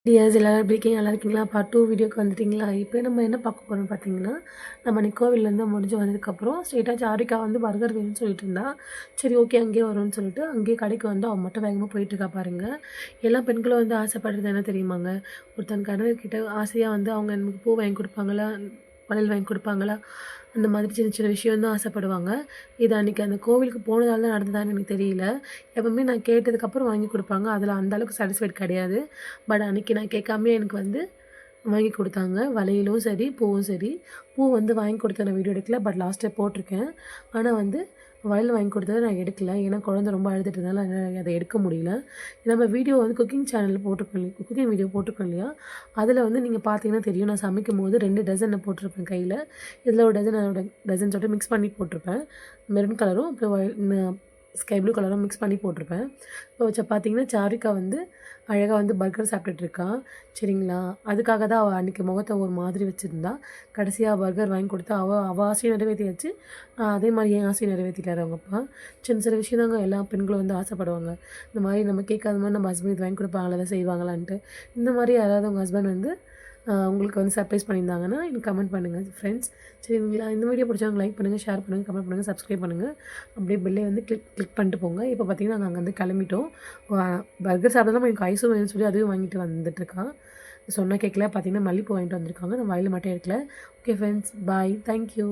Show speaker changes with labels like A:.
A: Tears எல்லாரும் எப்படி இருக்கீங்க? நல்லா இருக்கீங்களா? பார்ட் 2 வீடியோக்கு வந்துட்டிங்களா? இப்போ நம்ம என்ன பார்க்க போகிறோம்னு பார்த்தீங்கன்னா, நம்ம அன்னைக்கு கோவில்லேருந்து முடிஞ்சு வந்ததுக்கப்புறம் ஸ்ட்ரெயிட்டாக சாருவிக்கா வந்து பர்கர் வேணும்னு சொல்லிட்டு இருந்தா. சரி ஓகே அங்கேயே வரும்னு சொல்லிட்டு அங்கேயே கடைக்கு வந்து அவ மட்டும் வேகமாக போயிட்டுருக்கா பாருங்க. எல்லா பெண்களும் வந்து ஆசைப்படுறது என்ன தெரியுமாங்க? ஒருத்தன் கணவர்கிட்ட ஆசையாக வந்து அவங்க நமக்கு பூ வாங்கி கொடுப்பாங்களா? வளையல் வாங்கி கொடுப்பாங்களா? அந்த மாதிரி சின்ன சின்ன விஷயம் தான் ஆசைப்படுவாங்க. இது அன்றைக்கி அந்த கோவிலுக்கு போனதால தான் நடந்ததான்னு எனக்கு தெரியல. எப்பவுமே நான் கேட்டதுக்கப்புறம் வாங்கி கொடுப்பாங்க. அதில் அந்த அளவுக்கு சாட்டிஸ்ஃபைட் கிடையாது. பட் அன்றைக்கி நான் கேட்காமயே எனக்கு வந்து வாங்கி கொடுத்தாங்க. வளையலும் சரி, பூவும் சரி. பூ வந்து வாங்கி கொடுத்தேன் நான் வீடியோ எடுக்கல. பட் லாஸ்ட்டாக போட்டிருக்கேன். ஆனா வந்து வளையல் வாங்கி கொடுத்தத நான் எடுக்கல. ஏன்னா குழந்தை ரொம்ப அழுதுட்டு இருந்ததால என்னால அத எடுக்க முடியல. நம்ம வீடியோ வந்து குக்கிங் சேனல்ல போட்டிருக்கோம் இல்லையா, குக்கிங் வீடியோ போட்டிருக்கோம் இல்லையா, அதில வந்து நீங்க பார்த்தீங்கன்னா தெரியும். நான் சமைக்கும்போது 2 டசன் நான் போட்டிருப்பேன் கையில. இதில ஒரு டசன் அதோட டசன் சொல்லிட்டு மிக்ஸ் பண்ணி போட்டிருப்பேன். மெரூன் கலரும் அப்புறம் ஸ்கை ப்ளூ கலரும் மிக்ஸ் பண்ணி போட்டிருப்பேன். இப்போ பார்த்தீங்கன்னா சாருவிக்கா வந்து அழகா வந்து பர்கர் சாப்பிட்டுட்டு இருக்கா. சரிங்களா? அதுக்காக தான் அவ அன்னைக்கு முகத்த ஒரு மாதிரி வச்சிருந்தா. கடைசியா பர்கர் வாங்கி கொடுத்தா. அவ ஆசையும் நிறைவேத்தியாச்சு. அதே மாரி என் ஆசையும் நிறைவேத்திட்டாரு அவங்க அப்பா. சின்ன சின்ன விஷயம் தாங்க எல்லா பெண்களும் வந்து ஆசைப்படுவாங்க. இந்த மாரி நம்ம கேட்காத மாரி நம்ம ஹஸ்பண்ட் இது வாங்கி கொடுப்பாங்களா? எதாவது செய்வாங்களான்ட்டு. இந்த மாரி யாராவது உங்க ஹஸ்பண்ட் வந்து உங்களுக்கு வந்து சர்ப்ரைஸ் பண்ணியிருந்தாங்கன்னா எனக்கு கமெண்ட் பண்ணுங்கள் ஃப்ரெண்ட்ஸ். சரிங்களா? இந்த வீடியோ பிடிச்சவங்க லைக் பண்ணுங்கள், ஷேர் பண்ணுங்கள், கமெண்ட் பண்ணுங்கள், சப்ஸ்கிரைப் பண்ணுங்கள். அப்படியே பெல்லை வந்து கிளிக் பண்ணிட்டு போங்க. இப்போ பார்த்தீங்கன்னா நாங்கள் அங்கேருந்து கிளம்பிட்டோம். பர்கர் சாப்பிட்டா எனக்கு ஐஸும் வேணும்னு சொல்லி அதுவும் வாங்கிட்டு வந்துட்டுருக்கான். சொன்ன கேக்கில் பார்த்தீங்கன்னா மல்லிப்பூ வாங்கிட்டு வந்திருக்காங்க. நான் வாயில மட்டும் எடுக்கல. Okay friends, bye. Thank you.